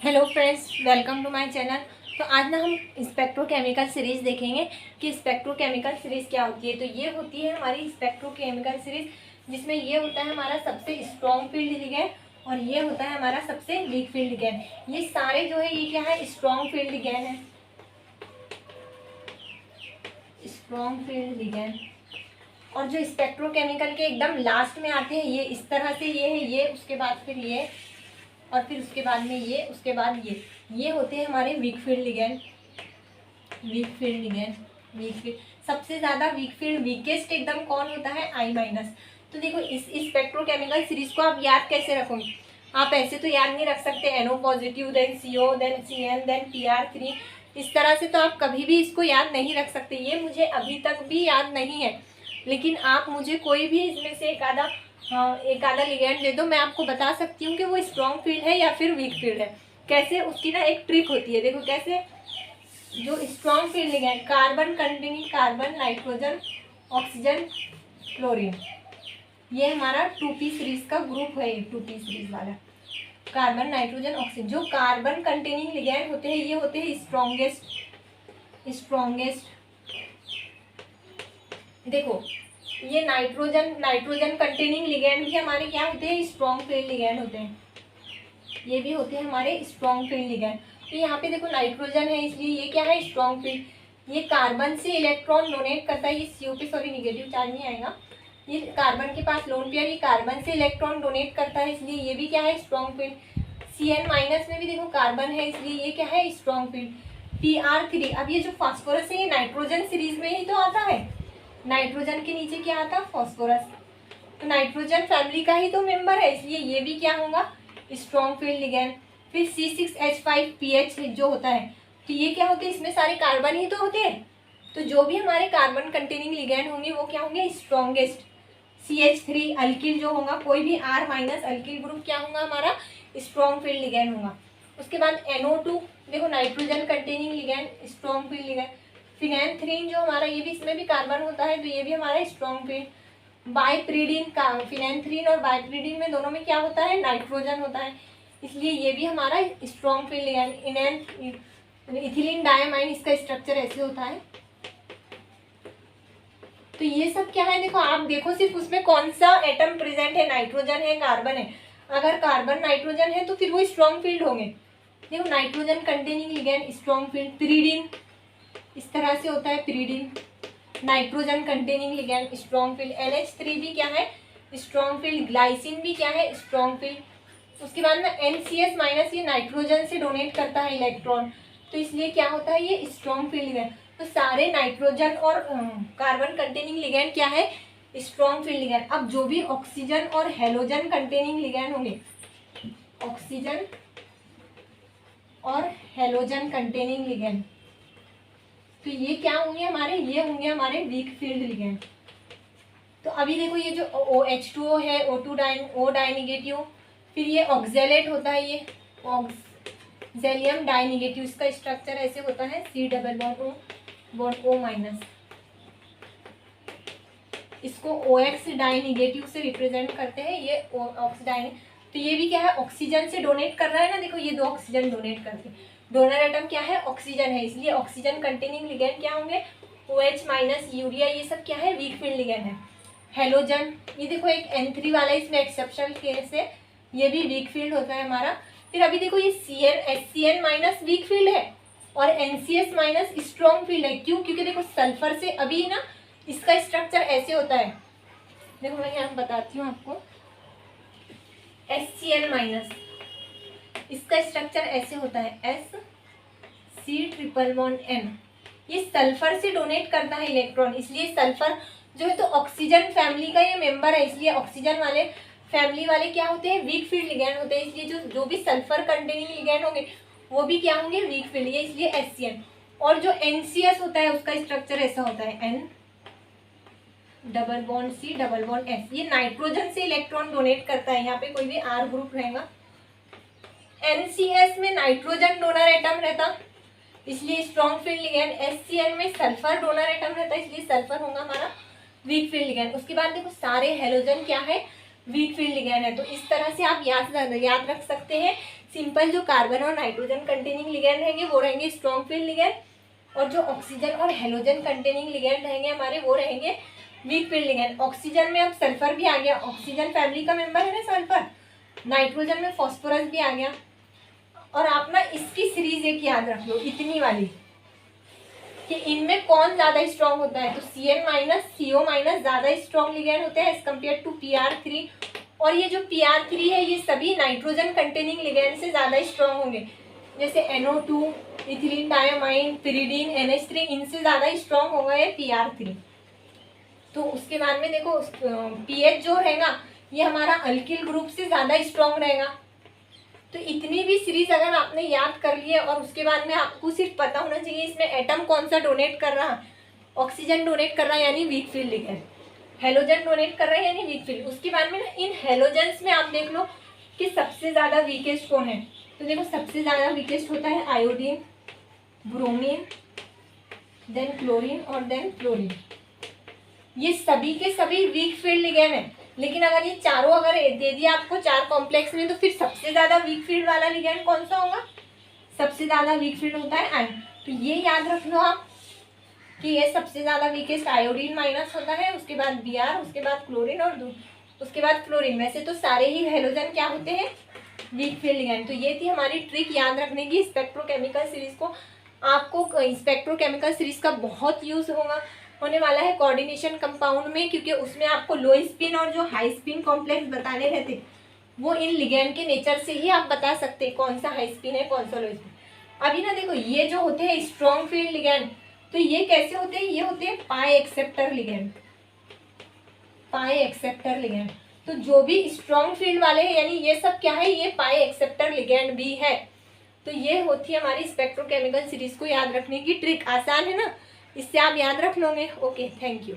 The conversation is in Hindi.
Hello friends, welcome to my channel. तो आज ना हम स्पेक्ट्रोकेमिकल सीरीज़ देखेंगे कि स्पेक्ट्रोकेमिकल सीरीज़ क्या होती है। तो ये होती है हमारी स्पेक्ट्रोकेमिकल सीरीज़, जिसमें ये होता है हमारा सबसे स्ट्रॉन्ग फील्ड लिगैंड और ये होता है हमारा सबसे वीक फील्ड लिगैंड। ये सारे जो है ये क्या है, स्ट्रॉन्ग फील्ड लिगैंड है, स्ट्रॉन्ग फील्ड लिगैंड। और जो स्पेक्ट्रोकेमिकल के एकदम लास्ट में आते हैं ये इस तरह से, ये है ये, उसके बाद फिर ये, और फिर उसके बाद में ये, उसके बाद ये होते हैं हमारे weak field ligand. Weak field ligand, weak field सबसे ज़्यादा वीक फील्ड, वीकेस्ट एकदम कौन होता है, आई माइनस। तो देखो इस स्पेक्ट्रोकेमिकल सीरीज को आप याद कैसे रखोगे। आप ऐसे तो याद नहीं रख सकते, NO positive then CO then CN then PR3, इस तरह से तो आप कभी भी इसको याद नहीं रख सकते। ये मुझे अभी तक भी याद नहीं है, लेकिन आप मुझे कोई भी इसमें से एक आधा लिगैंड दे दो, मैं आपको बता सकती हूँ कि वो स्ट्रॉन्ग फील्ड है या फिर वीक फील्ड है। कैसे, उसकी ना एक ट्रिक होती है, देखो कैसे। जो strong field ligand, carbon containing carbon, nitrogen, oxygen, chlorine, ये हमारा 2p सीरीज का ग्रुप है, 2p सीरीज वाला कार्बन नाइट्रोजन ऑक्सीजन। जो कार्बन कंटेनिंग लिगैंड होते हैं ये होते हैं स्ट्रॉन्गेस्ट। देखो ये नाइट्रोजन कंटेनिंग लिगैंड भी हमारे क्या होते हैं, स्ट्रॉन्ग फील्ड लिगैंड होते हैं। ये भी होते हैं हमारे स्ट्रॉन्ग फील्ड लिगैंड। तो यहाँ पे देखो नाइट्रोजन है, इसलिए ये क्या है, स्ट्रॉन्ग फील्ड। ये कार्बन से इलेक्ट्रॉन डोनेट करता है, ये CO पे सॉरी निगेटिव चार्ज नहीं आएगा, ये कार्बन के पास लोन पेयर, ये कार्बन से इलेक्ट्रॉन डोनेट करता है, इसलिए ये भी क्या है, स्ट्रॉन्ग फील्ड। CN माइनस में भी देखो कार्बन है, इसलिए ये क्या है, स्ट्रॉन्ग फील्ड। PR3, अब ये जो फास्फोरस है ये नाइट्रोजन सीरीज में ही तो आता है, नाइट्रोजन के नीचे क्या आता है, फास्फोरस। तो नाइट्रोजन फैमिली का ही तो मेंबर है, इसलिए ये भी क्या होगा, स्ट्रॉन्ग फील्ड लिगैंड। फिर C6H5PH जो होता है, तो ये क्या होते हैं, इसमें सारे कार्बन ही तो होते हैं। तो जो भी हमारे कार्बन कंटेनिंग लिगैंड होंगे वो क्या होंगे, स्ट्रॉन्गेस्ट। CH3 अल्किल जो होगा, कोई भी R माइनस अल्किल ग्रुप क्या होगा, हमारा स्ट्रॉन्ग फील्ड लिगैंड होगा। उसके बाद NO2, देखो nitrogen containing ligand, strong field ligand. Phenanthrene जो हमारा, ये भी इसमें भी कार्बन होता है, तो ये भी हमारा स्ट्रॉन्ग फील्ड। बाइप्रीडीन का, फिनैंथ्रीन और बाइप्रीडीन में दोनों में क्या होता है, नाइट्रोजन होता है, इसलिए ये भी हमारा strong field ligand. Ethylene diamine, इसका स्ट्रक्चर ऐसे होता है। तो ये सब क्या है, देखो आप देखो सिर्फ उसमें कौन सा एटम प्रेजेंट है, नाइट्रोजन है, कार्बन है। अगर कार्बन नाइट्रोजन है तो फिर वो स्ट्रॉन्ग फील्ड होंगे। देखो nitrogen containing ligand, strong field. Pyridine इस तरह से होता है, pyridine nitrogen containing ligand, strong field. NH3 भी क्या है, स्ट्रॉन्ग फील्ड। ग्लाइसिन भी क्या है, स्ट्रॉन्ग फील्ड। उसके बाद में NCS माइनस, ये नाइट्रोजन से डोनेट करता है इलेक्ट्रॉन, तो इसलिए क्या होता है, ये स्ट्रॉन्ग फील्ड लिगैंड। तो सारे नाइट्रोजन और कार्बन कंटेनिंग लिगैंड क्या है, स्ट्रॉन्ग फील्ड लिगैंड। अब जो भी ऑक्सीजन और हेलोजन कंटेनिंग लिगैंड होंगे, ऑक्सीजन और हेलोजन कंटेनिंग लिगैंड, तो ये क्या होंगे हमारे, ये होंगे हमारे वीक फील्ड लिगैंड। तो अभी देखो ये जो OH2O है, O डाई निगेटिव, फिर ये ऑक्जेलेट होता है, ये ऑक्जेलियम डाई निगेटिव, इसका स्ट्रक्चर ऐसे होता है, C double bond O minus, इसको OX डाई निगेटिव से रिप्रेजेंट करते हैं, ये ऑक्सीडाइन। तो ये भी क्या है, ऑक्सीजन से डोनेट कर रहा है ना, देखो ये दो ऑक्सीजन डोनेट करते हैं, डोनर एटम क्या है, ऑक्सीजन है, इसलिए ऑक्सीजन कंटेनिंग लिगैंड क्या होंगे, OH माइनस, यूरिया, ये सब क्या है, वीक फील्ड लिगैंड है। हेलोजन, ये देखो एक N3 वाला, इसमें एक्सेप्शनल केस है, ये भी वीक फील्ड होता है हमारा। फिर अभी देखो ये HCN माइनस वीक फील्ड है और NCS माइनस स्ट्रॉन्ग फील्ड है। क्यों, क्योंकि देखो सल्फर से अभी ना इसका स्ट्रक्चर ऐसे होता है, देखो मैं यहाँ बताती हूँ आपको। HCN माइनस, इसका स्ट्रक्चर ऐसे होता है, SC≡N। ये सल्फर से डोनेट करता है इलेक्ट्रॉन, इसलिए सल्फर जो है तो ऑक्सीजन फैमिली का ये मेंबर है, इसलिए ऑक्सीजन वाले फैमिली वाले क्या होते हैं, वीक फील्ड लिगैंड होते हैं। इसलिए जो भी सल्फर कंटेनिंग लिगैंड होंगे वो भी क्या होंगे, वीक फील्ड, ये इसलिए HCN। और जो NCS होता है उसका स्ट्रक्चर ऐसा होता है, N double bond C double bond S, ये नाइट्रोजन से इलेक्ट्रॉन डोनेट करता है, यहाँ पे कोई भी R ग्रुप रहेगा। NCS में नाइट्रोजन डोनर एटम रहता, इसलिए स्ट्रॉन्ग फील्ड लिगैंड। SCN में सल्फर डोनर एटम रहता है, इसलिए सल्फर होगा हमारा वीक फील्ड लिगैंड। उसके बाद देखो सारे हेलोजन क्या है, वीक फील्ड लिगैंड है। तो इस तरह से आप याद रख सकते हैं सिंपल जो कार्बन और नाइट्रोजन कंटेनिंग लिगेंड रहेंगे वो रहेंगे स्ट्रॉन्ग फील्ड लिगेंड, और जो ऑक्सीजन और हेलोजन कंटेनिंग लिगेंड रहेंगे हमारे वो रहेंगे वीक फील्ड लिगेंड। ऑक्सीजन में अब सल्फर भी आ गया, ऑक्सीजन फैमिली का मेंबर है ना सल्फर। नाइट्रोजन में फॉस्फोरस भी आ गया। और आप ना इसकी सीरीज एक याद रख लो इतनी वाली, कि इनमें कौन ज़्यादा स्ट्रॉन्ग होता है। तो Cn माइनस CO माइनस ज़्यादा स्ट्रॉन्ग लिगेंड होते हैं एज कम्पेयर टू Pr3। और ये जो Pr3 है ये सभी नाइट्रोजन कंटेनिंग लिगेंड से ज़्यादा स्ट्रॉन्ग होंगे, जैसे NO2, ethylene diamine, pyridine, NH3, इनसे ज़्यादा स्ट्रॉन्ग होगा ये Pr3। तो उसके बाद में देखो पीएच जो रहेगा ये हमारा अल्किल ग्रुप से ज़्यादा स्ट्रॉन्ग रहेगा। तो इतनी भी सीरीज अगर आपने याद कर ली है, और उसके बाद में आपको सिर्फ पता होना चाहिए इसमें एटम कौन सा डोनेट कर रहा है। ऑक्सीजन डोनेट कर रहा है यानी weak field ligand, halogen donate कर रहा है यानी वीक फील्ड। उसके बाद में ना इन हेलोजेंस में आप देख लो कि सबसे ज़्यादा वीकेस्ट कौन है। तो देखो सबसे ज़्यादा वीकेस्ट होता है आयोडीन, ब्रोमीन, देन क्लोरीन और देन क्लोरीन। ये सभी के सभी वीक फील्ड लिगेंड है। लेकिन अगर ये चारों अगर दे दिया आपको 4 कॉम्प्लेक्स में, तो फिर सबसे ज़्यादा वीक फील्ड वाला लिगेंड कौन सा होगा? सबसे ज़्यादा वीक फील्ड होता है आयन। तो ये याद रख लो आप कि ये सबसे ज़्यादा वीकेस्ट आयोडीन माइनस होता है, उसके बाद Br, उसके बाद क्लोरीन और उसके बाद फ्लोरीन। वैसे तो सारे ही हेलोजन क्या होते हैं? Weak field ligand. तो ये थी हमारी ट्रिक याद रखने की स्पेक्ट्रोकेमिकल सीरीज को। आपको स्पेक्ट्रोकेमिकल सीरीज का बहुत यूज़ होने वाला है कोऑर्डिनेशन कंपाउंड में, क्योंकि उसमें आपको लो स्पिन और जो हाई स्पिन कॉम्प्लेक्स बताने रहते वो इन लिगेंड के नेचर से ही आप बता सकते कौन सा हाई स्पिन है कौन सा लो स्पिन। अभी ना देखो ये जो होते हैं स्ट्रॉन्ग फील्ड लिगेंड, तो ये कैसे होते हैं? ये होते हैं पाई एक्सेप्टर लिगेंड, पाई एक्सेप्टर लिगेंड। तो जो भी स्ट्रॉन्ग फील्ड वाले हैं यानी ये सब क्या है? ये पाई एक्सेप्टर लिगेंड भी है। तो ये होती है हमारी स्पेक्ट्रोकेमिकल सीरीज को याद रखने की ट्रिक। आसान है ना, इससे आप याद रख लोगे। Okay, thank you.